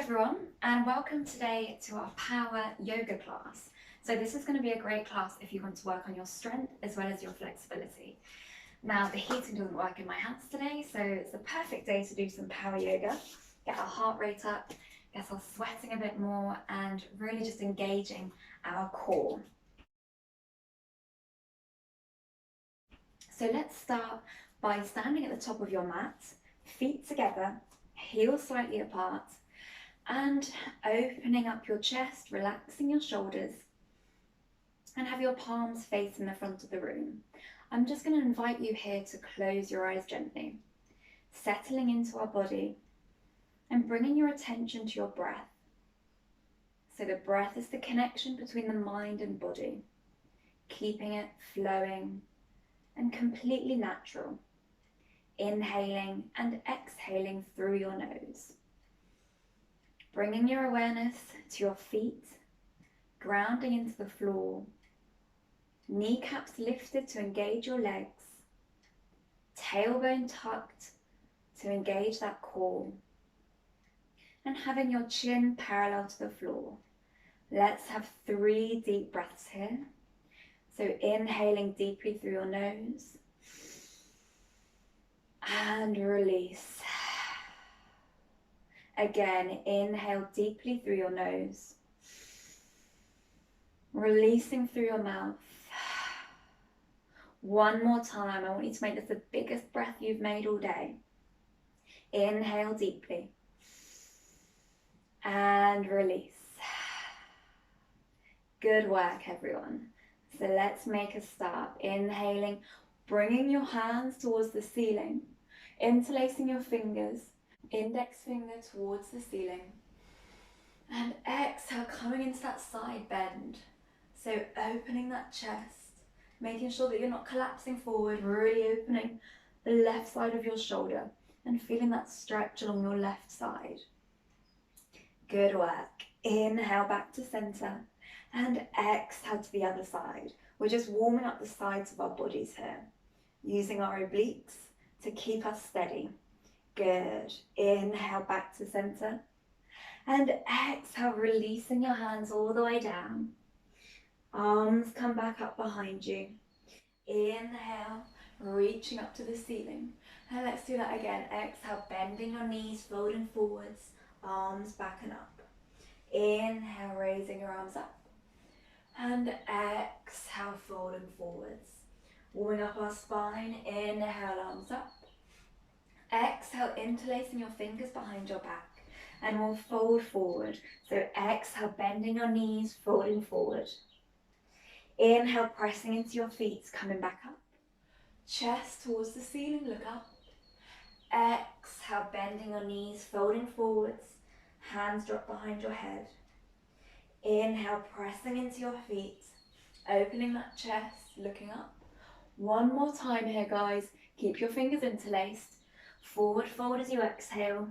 everyone, and welcome today to our power yoga class. So this is going to be a great class if you want to work on your strength as well as your flexibility. Now the heating doesn't work in my hands today, so it's the perfect day to do some power yoga, get our heart rate up, get us sweating a bit more, and really just engaging our core. So let's start by standing at the top of your mat, feet together, heels slightly apart, and opening up your chest, relaxing your shoulders, and have your palms facing the front of the room. I'm just going to invite you here to close your eyes gently, settling into our body and bringing your attention to your breath. So the breath is the connection between the mind and body, keeping it flowing and completely natural, inhaling and exhaling through your nose. Bringing your awareness to your feet, grounding into the floor, kneecaps lifted to engage your legs, tailbone tucked to engage that core, and having your chin parallel to the floor. Let's have 3 deep breaths here. So inhaling deeply through your nose and release. Again, inhale deeply through your nose, releasing through your mouth. One more time, I want you to make this the biggest breath you've made all day. Inhale deeply and release. Good work, everyone. So let's make a start. Inhaling, bringing your hands towards the ceiling, interlacing your fingers, index finger towards the ceiling, and exhale, coming into that side bend. So opening that chest, making sure that you're not collapsing forward, really opening the left side of your shoulder and feeling that stretch along your left side. Good work. Inhale back to center and exhale to the other side. We're just warming up the sides of our bodies here, using our obliques to keep us steady. Good. Inhale back to center and exhale, releasing your hands all the way down. Arms come back up behind you. Inhale, reaching up to the ceiling. And let's do that again. Exhale, bending your knees, folding forwards, arms back and up. Inhale, raising your arms up. And exhale, folding forwards. Warming up our spine. Inhale, arms up. Exhale, interlacing your fingers behind your back. And we'll fold forward. So exhale, bending your knees, folding forward. Inhale, pressing into your feet, coming back up. Chest towards the ceiling, look up. Exhale, bending your knees, folding forwards. Hands drop behind your head. Inhale, pressing into your feet, opening that chest, looking up. One more time here, guys. Keep your fingers interlaced. Forward fold as you exhale.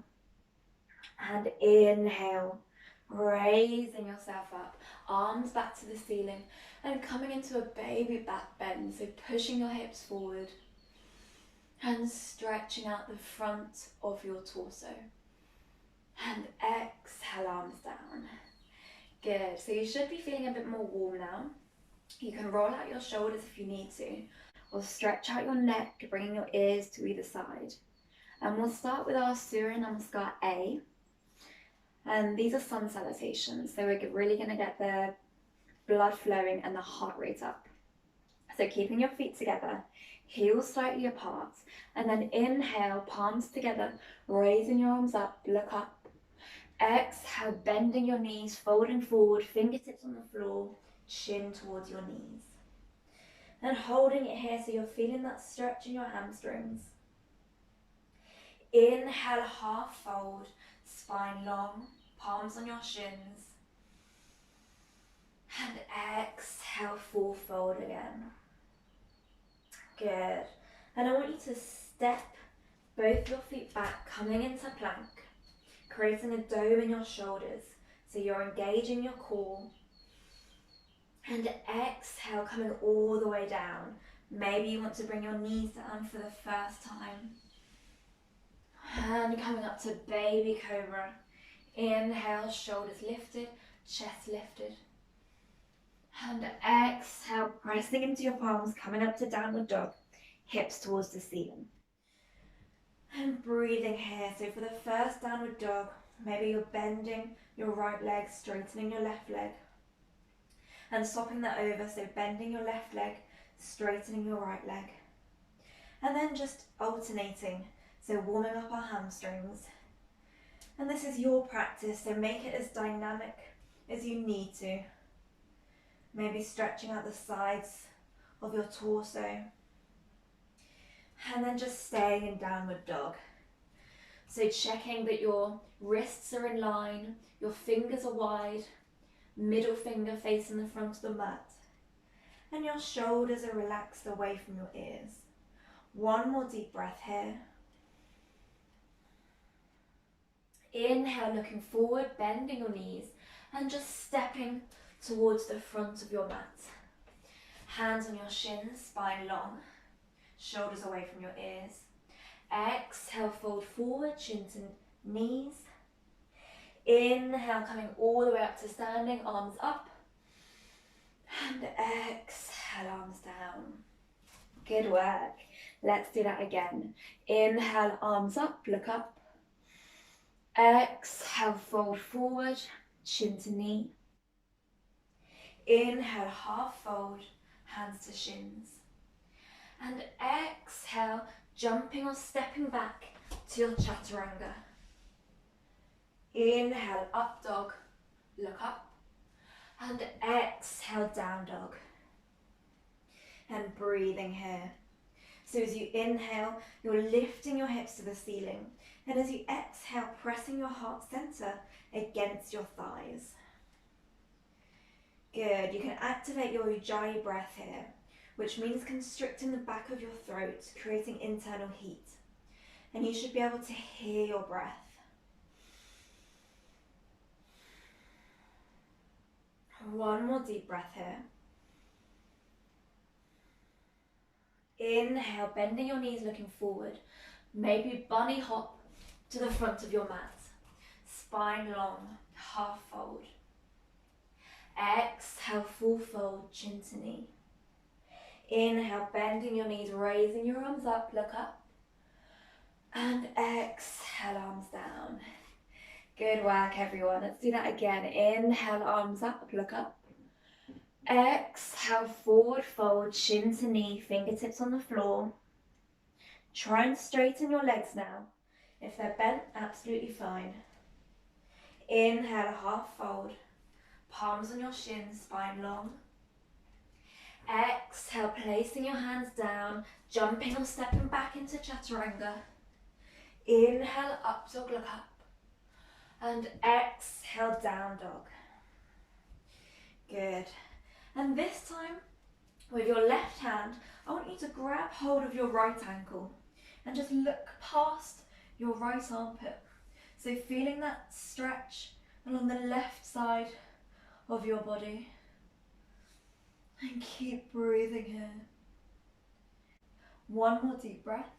And inhale, raising yourself up. Arms back to the ceiling and coming into a baby back bend. So pushing your hips forward and stretching out the front of your torso. And exhale, arms down. Good. So you should be feeling a bit more warm now. You can roll out your shoulders if you need to, or stretch out your neck, bringing your ears to either side. And we'll start with our Surya Namaskar A. And these are sun salutations, so we're really going to get the blood flowing and the heart rate up. So keeping your feet together, heels slightly apart, and then inhale, palms together, raising your arms up, look up. Exhale, bending your knees, folding forward, fingertips on the floor, chin towards your knees. And holding it here so you're feeling that stretch in your hamstrings. Inhale, half fold, spine long, palms on your shins. And exhale, full fold again. Good. And I want you to step both your feet back, coming into plank, creating a dome in your shoulders. So you're engaging your core. And exhale, coming all the way down. Maybe you want to bring your knees down for the first time. And coming up to baby cobra. Inhale, shoulders lifted, chest lifted. And exhale, pressing into your palms, coming up to downward dog, hips towards the ceiling. And breathing here. So for the first downward dog, maybe you're bending your right leg, straightening your left leg. And swapping that over, so bending your left leg, straightening your right leg. And then just alternating, so warming up our hamstrings. And this is your practice, so make it as dynamic as you need to. Maybe stretching out the sides of your torso. And then just staying in downward dog. So checking that your wrists are in line, your fingers are wide, middle finger facing the front of the mat, and your shoulders are relaxed away from your ears. One more deep breath here. Inhale, looking forward, bending your knees, and just stepping towards the front of your mat. Hands on your shins, spine long, shoulders away from your ears. Exhale, fold forward, chin to knees. Inhale, coming all the way up to standing, arms up. And exhale, arms down. Good work. Let's do that again. Inhale, arms up, look up. Exhale, fold forward, chin to knee. Inhale, half fold, hands to shins. And exhale, jumping or stepping back to your chaturanga. Inhale, up dog, look up. And exhale, down dog. And breathing here. So as you inhale, you're lifting your hips to the ceiling. And as you exhale, pressing your heart center against your thighs. Good. You can activate your Ujjayi breath here, which means constricting the back of your throat, creating internal heat. And you should be able to hear your breath. One more deep breath here. Inhale, bending your knees, looking forward. Maybe bunny hop to the front of your mat. Spine long, half fold. Exhale, full fold, chin to knee. Inhale, bending your knees, raising your arms up, look up. And exhale, arms down. Good work, everyone. Let's do that again. Inhale, arms up, look up. Exhale, forward fold, chin to knee, fingertips on the floor. Try and straighten your legs now. If they're bent, absolutely fine. Inhale, half fold. Palms on your shins, spine long. Exhale, placing your hands down, jumping or stepping back into chaturanga. Inhale, up dog, look up. And exhale, down dog. Good. And this time, with your left hand, I want you to grab hold of your right ankle and just look past your right armpit. So feeling that stretch along the left side of your body. And keep breathing here. One more deep breath.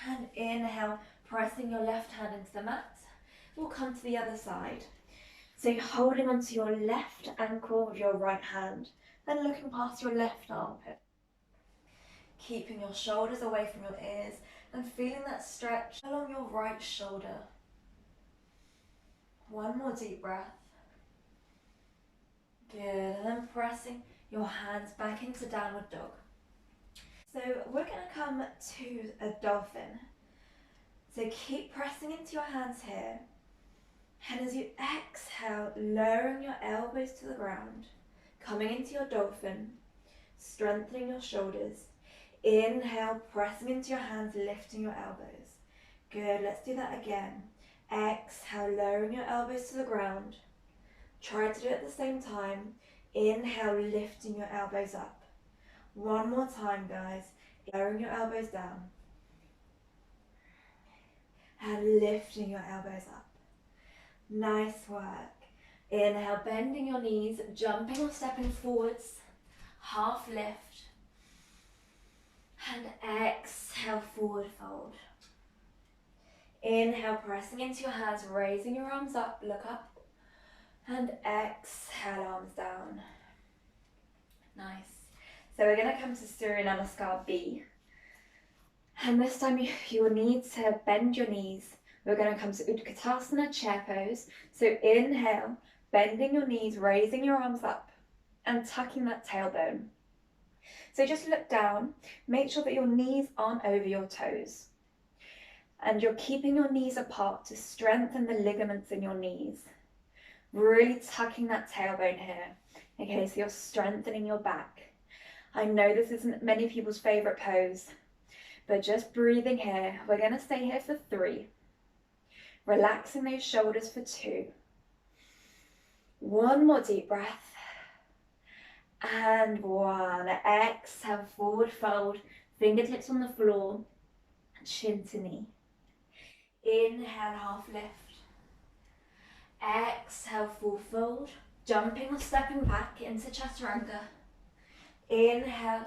And inhale, pressing your left hand into the mat. We'll come to the other side. So holding onto your left ankle with your right hand, then looking past your left armpit. Keeping your shoulders away from your ears and feeling that stretch along your right shoulder. One more deep breath. Good, and then pressing your hands back into downward dog. So we're going to come to a dolphin. So keep pressing into your hands here. And as you exhale, lowering your elbows to the ground, coming into your dolphin, strengthening your shoulders. Inhale, pressing into your hands, lifting your elbows. Good, let's do that again. Exhale, lowering your elbows to the ground. Try to do it at the same time. Inhale, lifting your elbows up. One more time, guys. Lowering your elbows down. And lifting your elbows up. Nice work. Inhale, bending your knees, jumping or stepping forwards. Half lift. And exhale, forward fold. Inhale, pressing into your hands, raising your arms up, look up. And exhale, arms down. Nice. So we're going to come to Surya Namaskar B. And this time you will need to bend your knees. We're going to come to Utkatasana, chair pose. So inhale, bending your knees, raising your arms up and tucking that tailbone. So just look down, make sure that your knees aren't over your toes. And you're keeping your knees apart to strengthen the ligaments in your knees. Really tucking that tailbone here. Okay, so you're strengthening your back. I know this isn't many people's favorite pose, but just breathing here. We're going to stay here for 3. Relaxing those shoulders for 2. 1 more deep breath. And 1. Exhale, forward fold, fingertips on the floor, chin to knee. Inhale, half lift. Exhale, full fold, jumping or stepping back into chaturanga. Inhale,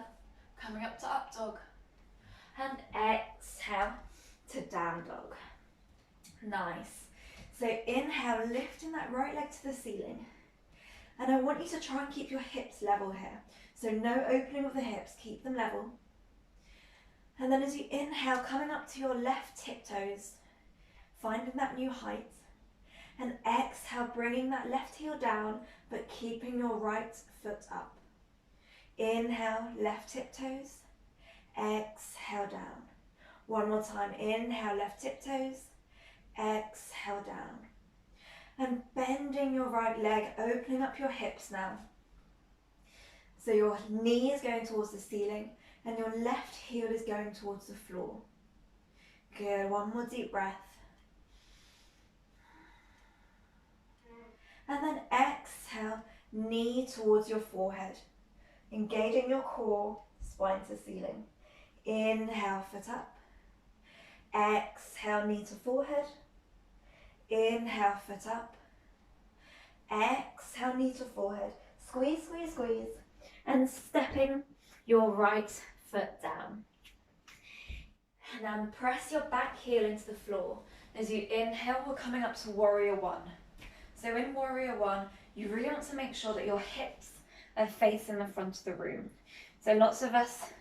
coming up to up dog. And exhale to down dog. Nice. So inhale, lifting that right leg to the ceiling. And I want you to try and keep your hips level here. So no opening of the hips, keep them level. And then as you inhale, coming up to your left tiptoes, finding that new height. And exhale, bringing that left heel down, but keeping your right foot up. Inhale, left tiptoes. Exhale, down. 1 more time. Inhale, left tiptoes. Exhale, down. And bending your right leg, opening up your hips now. So your knee is going towards the ceiling and your left heel is going towards the floor. Good. 1 more deep breath. And then exhale, knee towards your forehead. Engaging your core, spine to ceiling. Inhale, foot up. Exhale, knee to forehead. Inhale, foot up. Exhale, knee to forehead. Squeeze, squeeze, squeeze. And stepping your right foot down. Now press your back heel into the floor. As you inhale, we're coming up to warrior 1. So in warrior 1, you really want to make sure that your hips are facing the front of the room. So lots of us,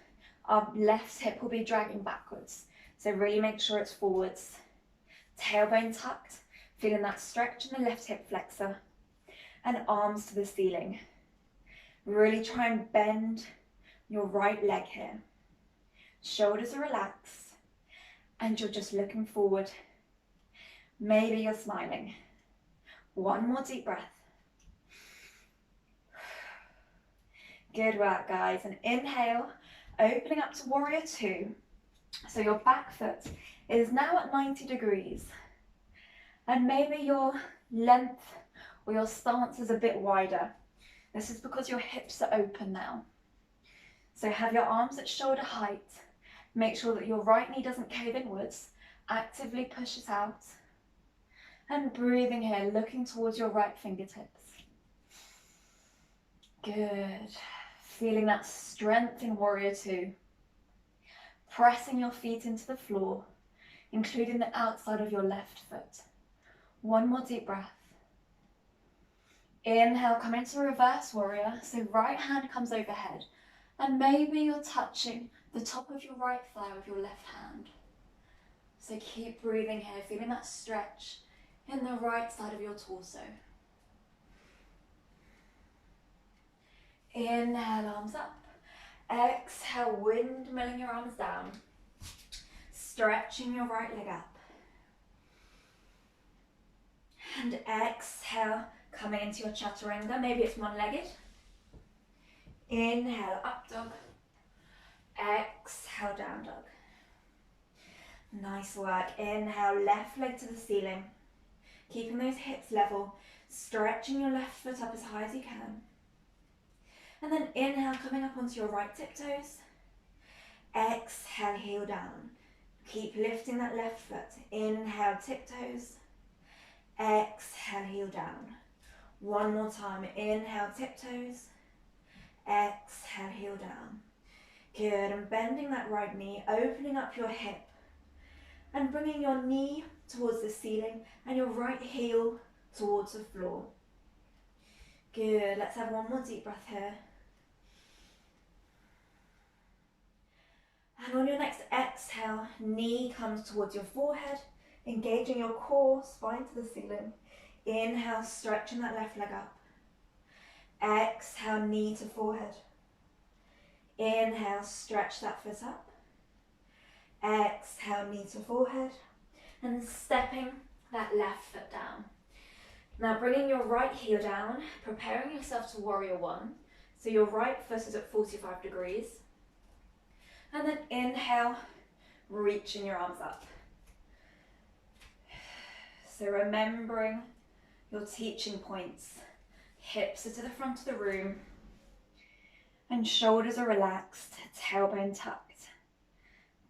our left hip will be dragging backwards. So really make sure it's forwards. Tailbone tucked, feeling that stretch in the left hip flexor. And arms to the ceiling. Really try and bend your right leg here. Shoulders are relaxed. And you're just looking forward. Maybe you're smiling. 1 more deep breath. Good work, guys. And inhale, opening up to warrior 2. So your back foot is now at 90 degrees. And maybe your length or your stance is a bit wider. This is because your hips are open now. So have your arms at shoulder height. Make sure that your right knee doesn't cave inwards. Actively push it out. And breathing here, looking towards your right fingertips. Good. Feeling that strength in warrior 2. Pressing your feet into the floor, including the outside of your left foot. 1 more deep breath. Inhale, come into reverse warrior. So right hand comes overhead. And maybe you're touching the top of your right thigh with your left hand. So keep breathing here, feeling that stretch in the right side of your torso. Inhale, arms up. Exhale, windmilling your arms down. Stretching your right leg up. And exhale, coming into your chaturanga. Maybe it's one-legged. Inhale, up dog. Exhale, down dog. Nice work. Inhale, left leg to the ceiling. Keeping those hips level. Stretching your left foot up as high as you can. And then inhale, coming up onto your right tiptoes. Exhale, heel down. Keep lifting that left foot. Inhale, tiptoes. Exhale, heel down. 1 more time. Inhale, tiptoes. Exhale, heel down. Good. And bending that right knee, opening up your hip. And bringing your knee towards the ceiling and your right heel towards the floor. Good, let's have one more deep breath here. And on your next exhale, knee comes towards your forehead, engaging your core, spine to the ceiling. Inhale, stretching that left leg up. Exhale, knee to forehead. Inhale, stretch that foot up. Exhale, knee to forehead. And stepping that left foot down. Now bringing your right heel down, preparing yourself to warrior one. So your right foot is at 45 degrees. And then inhale, reaching your arms up. So remembering your teaching points. Hips are to the front of the room. And shoulders are relaxed, tailbone tucked.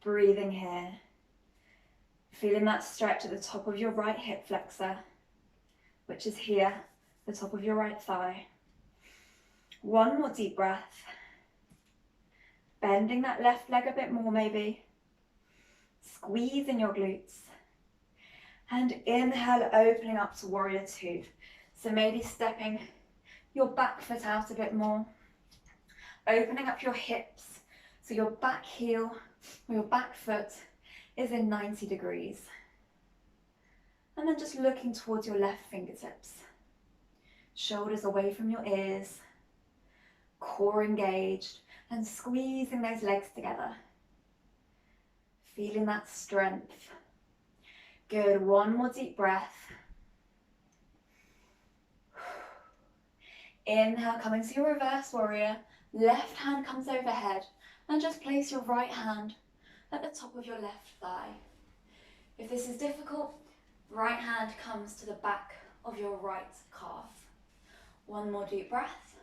Breathing here. Feeling that stretch at the top of your right hip flexor, which is here, the top of your right thigh. One more deep breath. Bending that left leg a bit more maybe. Squeezing your glutes. And inhale, opening up to warrior two. So maybe stepping your back foot out a bit more. Opening up your hips. So your back heel or your back foot is in 90 degrees. And then just looking towards your left fingertips. Shoulders away from your ears. Core engaged. And squeezing those legs together. Feeling that strength. Good, one more deep breath. Inhale, coming to your reverse warrior. Left hand comes overhead. And just place your right hand at the top of your left thigh. If this is difficult, right hand comes to the back of your right calf. One more deep breath.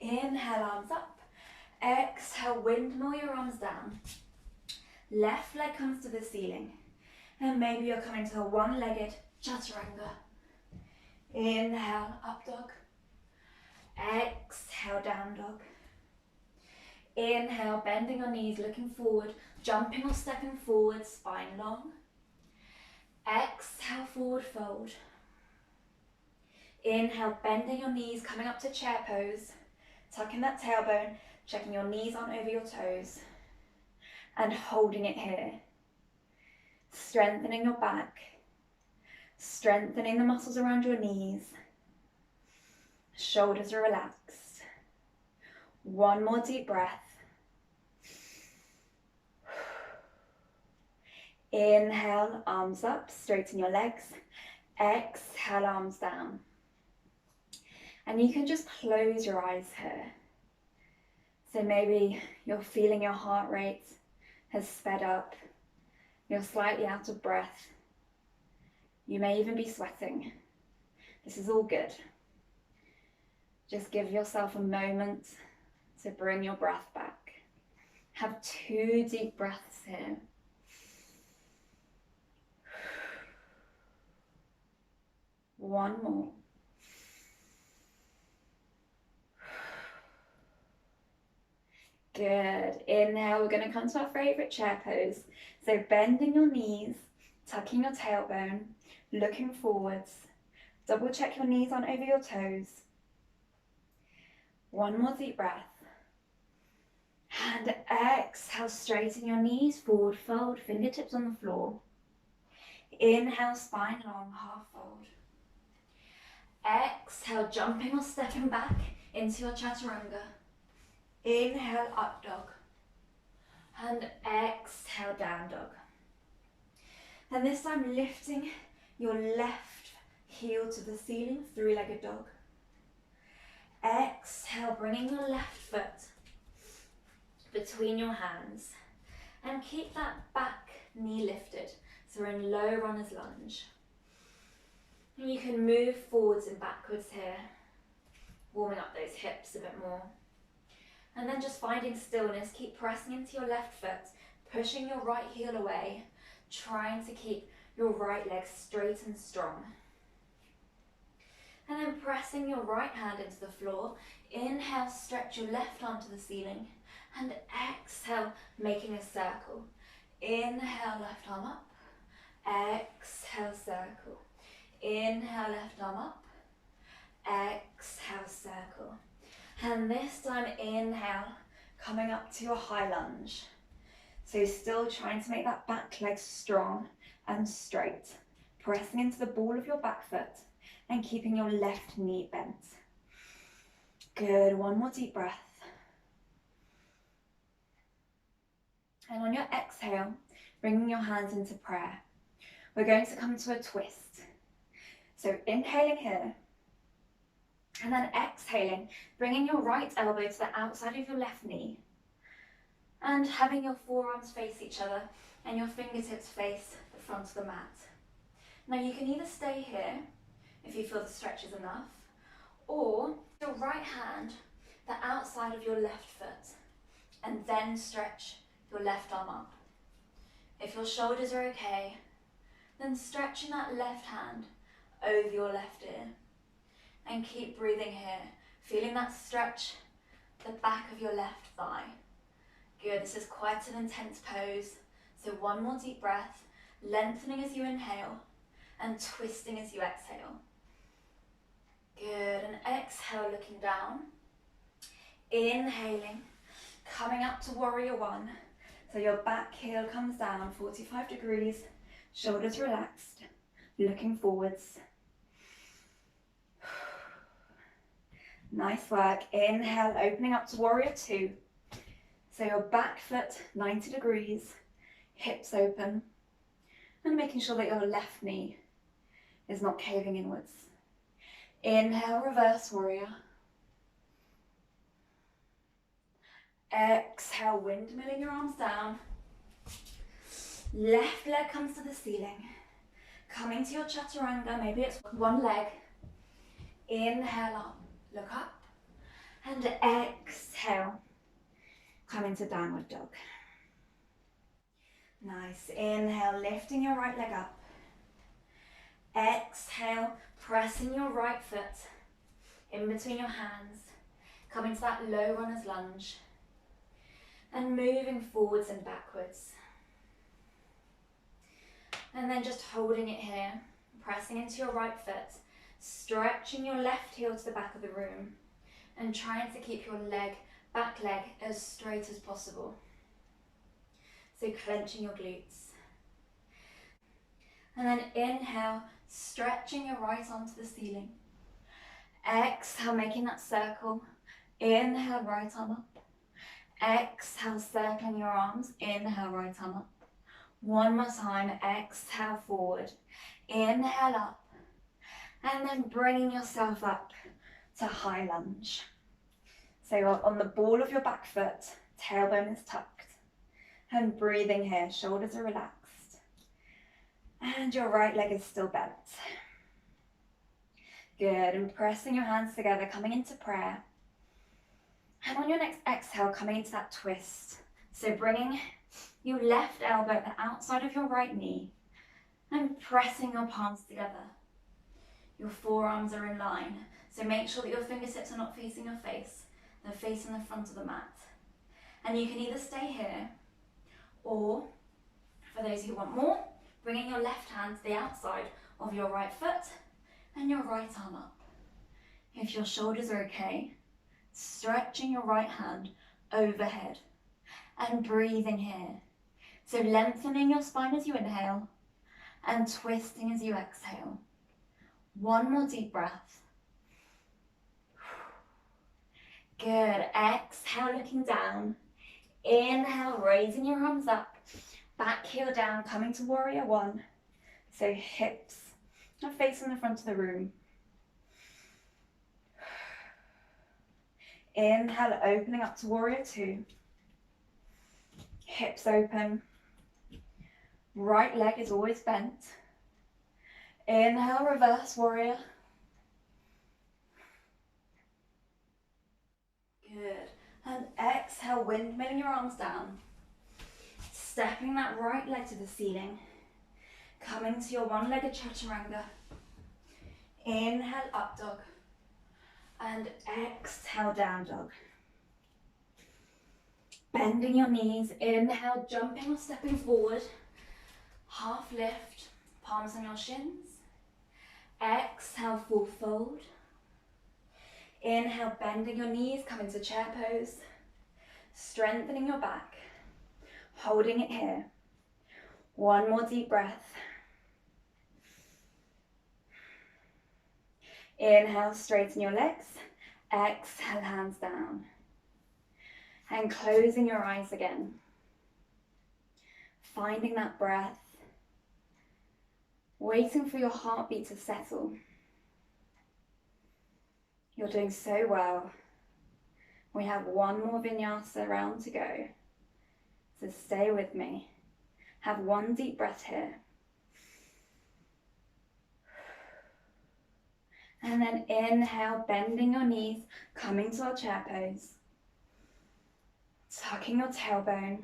Inhale, arms up. Exhale, windmill your arms down. Left leg comes to the ceiling. And maybe you're coming to a one-legged chaturanga. Inhale, up dog. Exhale, down dog. Inhale, bending your knees, looking forward, jumping or stepping forward, spine long. Exhale, forward fold. Inhale, bending your knees, coming up to chair pose. Tucking that tailbone, checking your knees aren't over your toes. And holding it here. Strengthening your back. Strengthening the muscles around your knees. Shoulders are relaxed. One more deep breath. Inhale, arms up, straighten your legs. Exhale, arms down. And you can just close your eyes here. So maybe you're feeling your heart rate has sped up. You're slightly out of breath. You may even be sweating. This is all good. Just give yourself a moment to bring your breath back. Have 2 deep breaths here. One more. Good. Inhale, we're going to come to our favorite chair pose. So bending your knees, tucking your tailbone, looking forwards. Double check your knees aren't over your toes. One more deep breath. And exhale, straighten your knees, forward fold, fingertips on the floor. Inhale, spine long, half fold. Exhale, jumping or stepping back into your chaturanga. Inhale, up dog. And exhale, down dog. And this time lifting your left heel to the ceiling, 3-legged dog. Exhale, bringing your left foot between your hands. And keep that back knee lifted. So we're in low runner's lunge. And you can move forwards and backwards here, warming up those hips a bit more. And then just finding stillness, keep pressing into your left foot, pushing your right heel away, trying to keep your right leg straight and strong. And then pressing your right hand into the floor. Inhale, stretch your left arm to the ceiling. And exhale, making a circle. Inhale, left arm up. Exhale, circle. Inhale, left arm up. Exhale, circle. And this time, inhale, coming up to a high lunge. So still trying to make that back leg strong and straight. Pressing into the ball of your back foot and keeping your left knee bent. Good, one more deep breath. And on your exhale, bringing your hands into prayer. We're going to come to a twist. So inhaling here, and then exhaling, bringing your right elbow to the outside of your left knee, and having your forearms face each other and your fingertips face the front of the mat. Now you can either stay here, if you feel the stretch is enough, or your right hand, the outside of your left foot, and then stretch your left arm up. If your shoulders are okay, then stretching that left hand over your left ear. And keep breathing here, feeling that stretch, the back of your left thigh. Good, this is quite an intense pose. So one more deep breath, lengthening as you inhale and twisting as you exhale. Good, and exhale, looking down. Inhaling, coming up to warrior one. So your back heel comes down 45 degrees, shoulders relaxed, looking forwards. Nice work. Inhale, opening up to warrior two. So your back foot 90 degrees, hips open, and making sure that your left knee is not caving inwards. Inhale, reverse warrior. Exhale, windmilling your arms down. Left leg comes to the ceiling. Coming to your chaturanga, maybe it's one leg. Inhale up, look up. And exhale, come into downward dog. Nice. Inhale, lifting your right leg up. Exhale, pressing your right foot in between your hands. Coming to that low runner's lunge. And moving forwards and backwards. And then just holding it here, pressing into your right foot, stretching your left heel to the back of the room, and trying to keep your back leg as straight as possible. So clenching your glutes. And then inhale, stretching your right arm to the ceiling. Exhale, making that circle. Inhale, right arm up. Exhale, circling your arms. Inhale, right arm up. One more time. Exhale, forward. Inhale, up. And then bringing yourself up to high lunge. So you're on the ball of your back foot, tailbone is tucked. And breathing here, shoulders are relaxed. And your right leg is still bent. Good, and pressing your hands together, coming into prayer. And on your next exhale, coming into that twist. So bringing your left elbow at the outside of your right knee and pressing your palms together. Your forearms are in line. So make sure that your fingertips are not facing your face. They're facing the front of the mat. And you can either stay here, or for those who want more, bringing your left hand to the outside of your right foot and your right arm up. If your shoulders are okay, stretching your right hand overhead and breathing here. So lengthening your spine as you inhale and twisting as you exhale. One more deep breath. Good. Exhale, looking down. Inhale, raising your arms up. Back heel down, coming to warrior one. So hips are facing the front of the room. Inhale, opening up to warrior two. Hips open. Right leg is always bent. Inhale, reverse warrior. Good. And exhale, windmilling your arms down. Stepping that right leg to the ceiling. Coming to your one-legged chaturanga. Inhale, up dog. And exhale, down dog. Bending your knees, inhale, jumping or stepping forward. Half lift, palms on your shins. Exhale, full fold. Inhale, bending your knees, come into chair pose. Strengthening your back, holding it here. One more deep breath. Inhale, straighten your legs. Exhale, hands down. And closing your eyes again. Finding that breath. Waiting for your heartbeat to settle. You're doing so well. We have one more vinyasa round to go. So stay with me. Have one deep breath here. And then inhale, bending your knees, coming to our chair pose. Tucking your tailbone,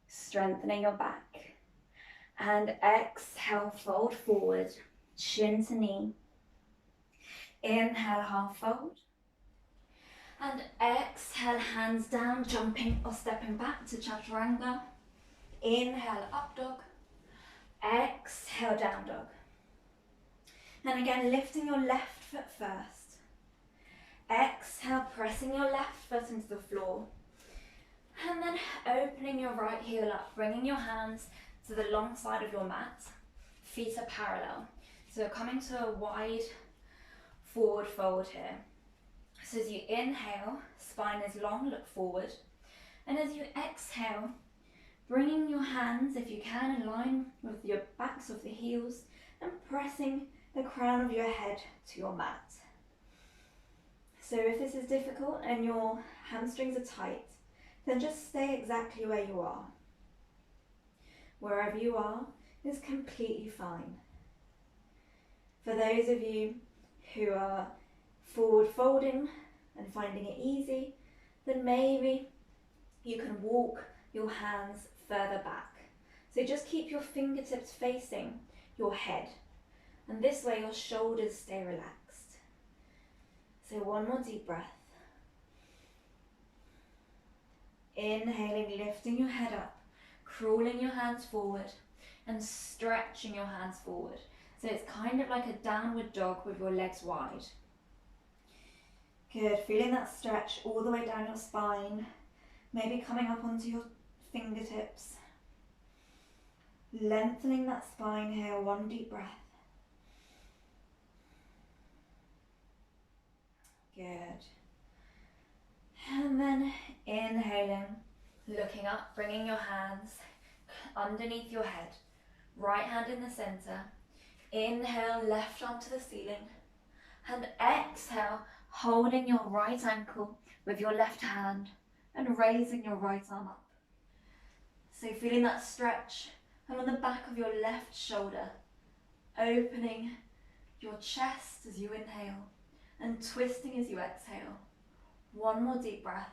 strengthening your back. And exhale, fold forward, chin to knee. Inhale, half fold. And exhale, hands down, jumping or stepping back to chaturanga. Inhale, up dog. Exhale, down dog. And again, lifting your left foot first. Exhale, pressing your left foot into the floor. And then opening your right heel up, bringing your hands to the long side of your mat. Feet are parallel. So coming to a wide forward fold here. So as you inhale, spine is long, look forward. And as you exhale, bringing your hands, if you can, in line with your backs of the heels and pressing the crown of your head to your mat. So if this is difficult and your hamstrings are tight, then just stay exactly where you are. Wherever you are is completely fine. For those of you who are forward folding and finding it easy, then maybe you can walk your hands further back. So just keep your fingertips facing your head. And this way your shoulders stay relaxed. So one more deep breath. Inhaling, lifting your head up, crawling your hands forward and stretching your hands forward. So it's kind of like a downward dog with your legs wide. Good, feeling that stretch all the way down your spine, maybe coming up onto your fingertips. Lengthening that spine here, one deep breath. Good. And then inhaling, looking up, bringing your hands underneath your head. Right hand in the center. Inhale, left arm to the ceiling. And exhale, holding your right ankle with your left hand and raising your right arm up. So feeling that stretch along the back of your left shoulder, opening your chest as you inhale and twisting as you exhale. One more deep breath.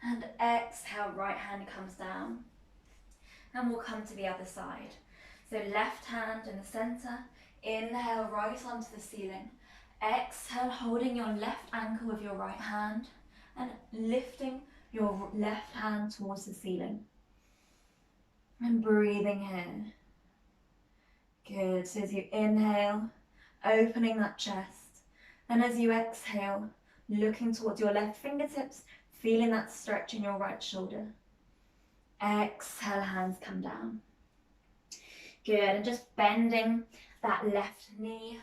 And exhale, right hand comes down. And we'll come to the other side. So left hand in the center. Inhale, right arm to the ceiling. Exhale, holding your left ankle with your right hand and lifting your left hand towards the ceiling. And breathing here. Good. So as you inhale, opening that chest. And as you exhale, looking towards your left fingertips, feeling that stretch in your right shoulder. Exhale, hands come down. Good, and just bending that left knee,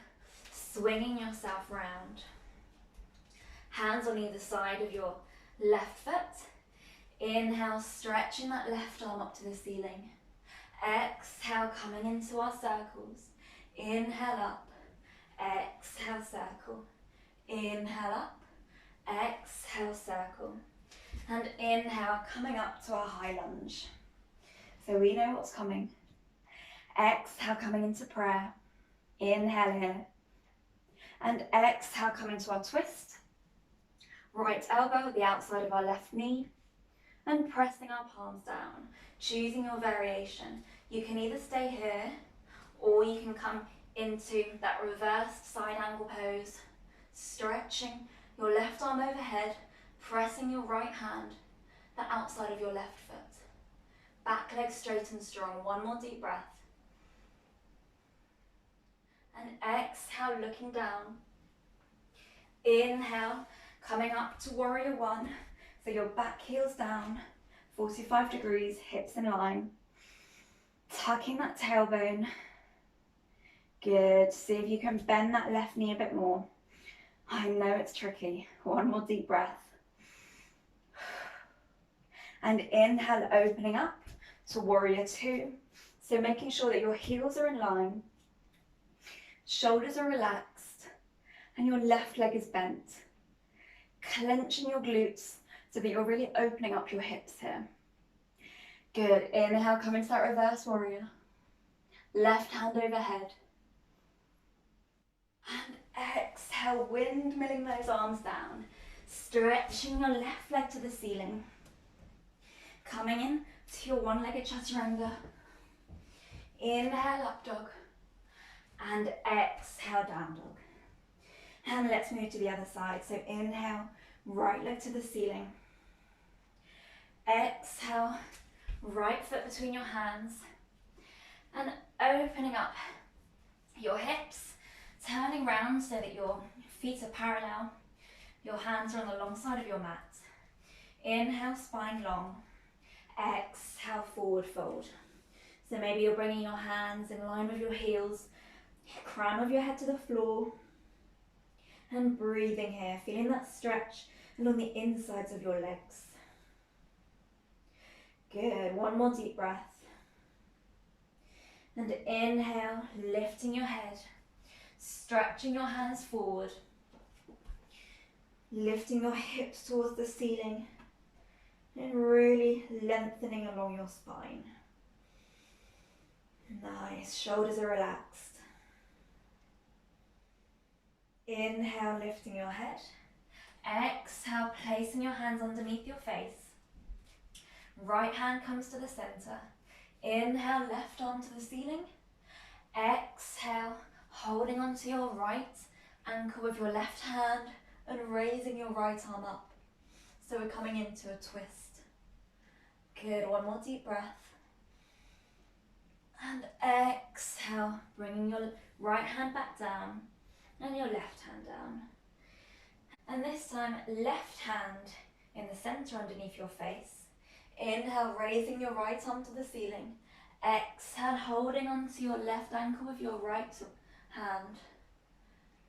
swinging yourself round. Hands on either side of your left foot. Inhale, stretching that left arm up to the ceiling. Exhale, coming into our circles. Inhale up, exhale, circle. Inhale up, exhale, circle. And inhale, coming up to our high lunge. So we know what's coming. Exhale, coming into prayer. Inhale here. And exhale, coming to our twist. Right elbow at the outside of our left knee. And pressing our palms down. Choosing your variation. You can either stay here, or you can come into that reversed side angle pose. Stretching your left arm overhead, pressing your right hand the outside of your left foot. Back leg straight and strong. One more deep breath. And exhale, looking down. Inhale, coming up to warrior one. So your back heels down, 45 degrees, hips in line. Tucking that tailbone. Good. See if you can bend that left knee a bit more. I know it's tricky. One more deep breath. And inhale, opening up to warrior two. So making sure that your heels are in line, shoulders are relaxed, and your left leg is bent. Clenching your glutes so that you're really opening up your hips here. Good. Inhale, come into that reverse warrior. Left hand overhead. And exhale, windmilling those arms down. Stretching your left leg to the ceiling. Coming in to your one-legged chaturanga. Inhale, up dog. And exhale, down dog. And let's move to the other side. So inhale, right leg to the ceiling. Exhale, right foot between your hands. And opening up your hips, turning round so that your feet are parallel. Your hands are on the long side of your mat. Inhale, spine long. Exhale, forward fold. So maybe you're bringing your hands in line with your heels, crown of your head to the floor, and breathing here, feeling that stretch along the insides of your legs. Good, one more deep breath. And inhale, lifting your head, stretching your hands forward, lifting your hips towards the ceiling, and really lengthening along your spine. Nice, shoulders are relaxed. Inhale, lifting your head. Exhale, placing your hands underneath your face. Right hand comes to the center. Inhale, left arm to the ceiling. Exhale, holding onto your right ankle with your left hand and raising your right arm up. So we're coming into a twist. Good, one more deep breath. And exhale, bringing your right hand back down and your left hand down. And this time, left hand in the center underneath your face. Inhale, raising your right arm to the ceiling. Exhale, holding onto your left ankle with your right hand.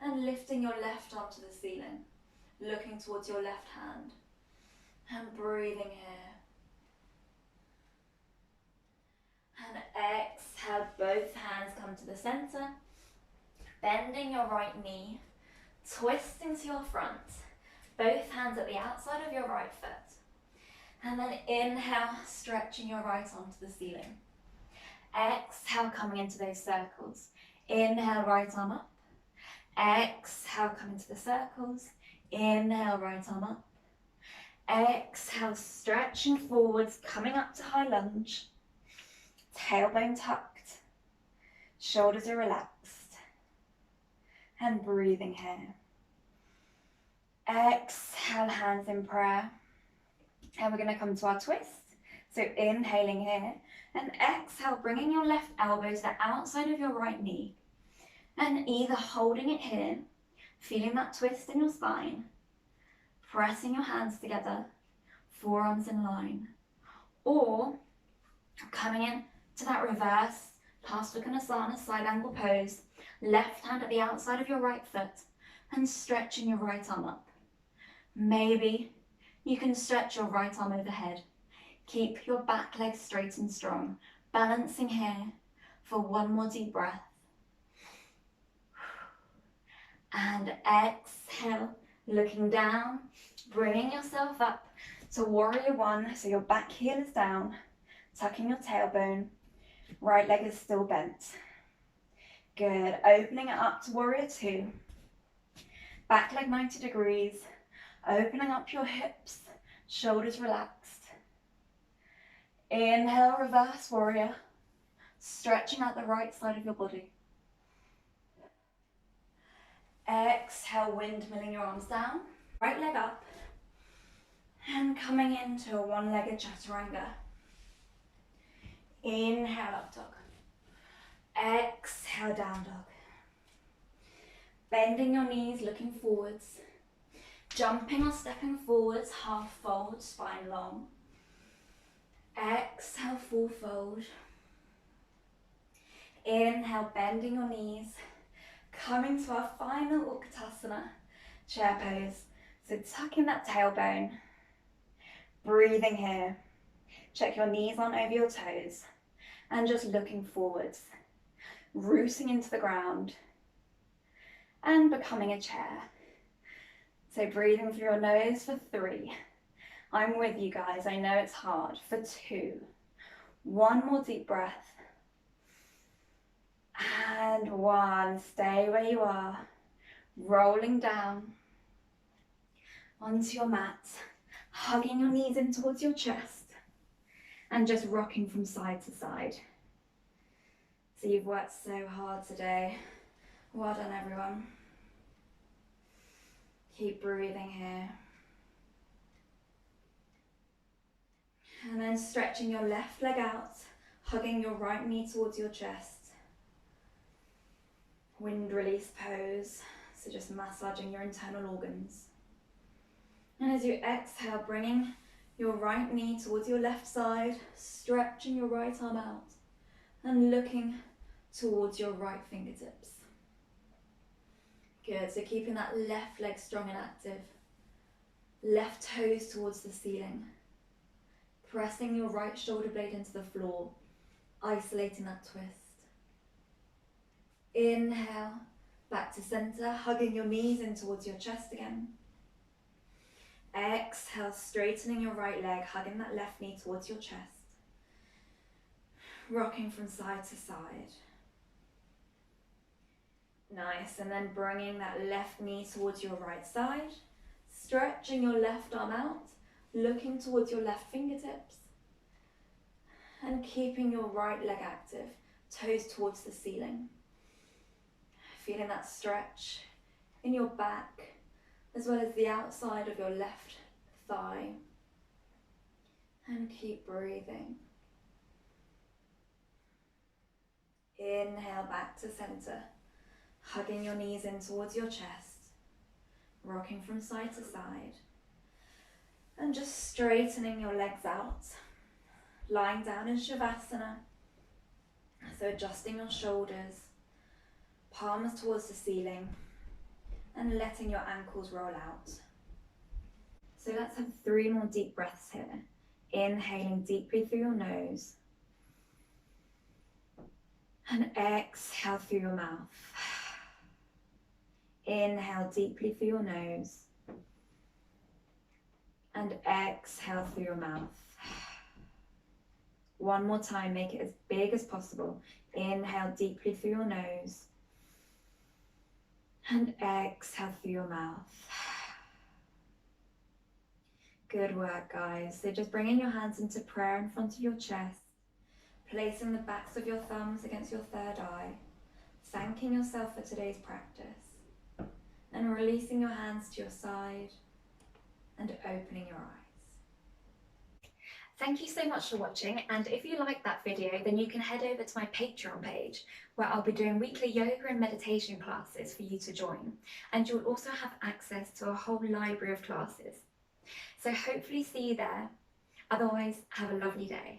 And lifting your left arm to the ceiling, looking towards your left hand. And breathing here. And exhale, both hands come to the center. Bending your right knee, twisting to your front. Both hands at the outside of your right foot. And then inhale, stretching your right arm to the ceiling. Exhale, coming into those circles. Inhale, right arm up. Exhale, come into the circles. Inhale, right arm up. Exhale, stretching forwards, coming up to high lunge. Tailbone tucked. Shoulders are relaxed. And breathing here. Exhale, hands in prayer. And we're going to come to our twist. So inhaling here. And exhale, bringing your left elbow to the outside of your right knee. And either holding it here, feeling that twist in your spine, pressing your hands together, forearms in line, or coming in to that reverse Pasvakonasana side angle pose, left hand at the outside of your right foot, and stretching your right arm up. Maybe you can stretch your right arm overhead. Keep your back leg straight and strong, balancing here for one more deep breath. And exhale, looking down, bringing yourself up to warrior one, so your back heel is down, tucking your tailbone, right leg is still bent. Good, opening it up to warrior two, back leg 90 degrees, opening up your hips, shoulders relaxed. Inhale, reverse warrior, stretching out the right side of your body. Exhale, windmilling your arms down, right leg up, And coming into a one-legged chaturanga. Inhale, up dog. Exhale, down dog. Bending your knees, looking forwards. Jumping or stepping forwards, half fold, spine long. Exhale, full fold. Inhale, bending your knees. Coming to our final Utkatasana, chair pose. So tucking that tailbone. Breathing here. Check your knees aren't over your toes. And just looking forwards. Rooting into the ground. And becoming a chair. So breathing through your nose for 3. I'm with you guys, I know it's hard. For 2. 1 more deep breath. And 1, stay where you are. Rolling down onto your mat. Hugging your knees in towards your chest. And just rocking from side to side. So you've worked so hard today. Well done, everyone. Keep breathing here. And then stretching your left leg out, hugging your right knee towards your chest. Wind release pose, so just massaging your internal organs. And as you exhale, bringing your right knee towards your left side, stretching your right arm out, and looking towards your right fingertips. Good, so keeping that left leg strong and active. Left toes towards the ceiling. Pressing your right shoulder blade into the floor, isolating that twist. Inhale, back to center, hugging your knees in towards your chest again. Exhale, straightening your right leg, hugging that left knee towards your chest. Rocking from side to side. Nice, and then bringing that left knee towards your right side, stretching your left arm out, looking towards your left fingertips, and keeping your right leg active, toes towards the ceiling. Feeling that stretch in your back, as well as the outside of your left thigh. And keep breathing. Inhale, back to center. Hugging your knees in towards your chest, rocking from side to side, and just straightening your legs out, lying down in Shavasana, so adjusting your shoulders, palms towards the ceiling, and letting your ankles roll out. So let's have 3 more deep breaths here, inhaling deeply through your nose, and exhale through your mouth. Inhale deeply through your nose and exhale through your mouth. 1 more time, make it as big as possible. Inhale deeply through your nose and exhale through your mouth. Good work, guys. So just bringing your hands into prayer in front of your chest, placing the backs of your thumbs against your third eye, thanking yourself for today's practice, and releasing your hands to your side and opening your eyes. Thank you so much for watching, and if you liked that video, then you can head over to my Patreon page where I'll be doing weekly yoga and meditation classes for you to join, and you'll also have access to a whole library of classes. So hopefully see you there. Otherwise, have a lovely day.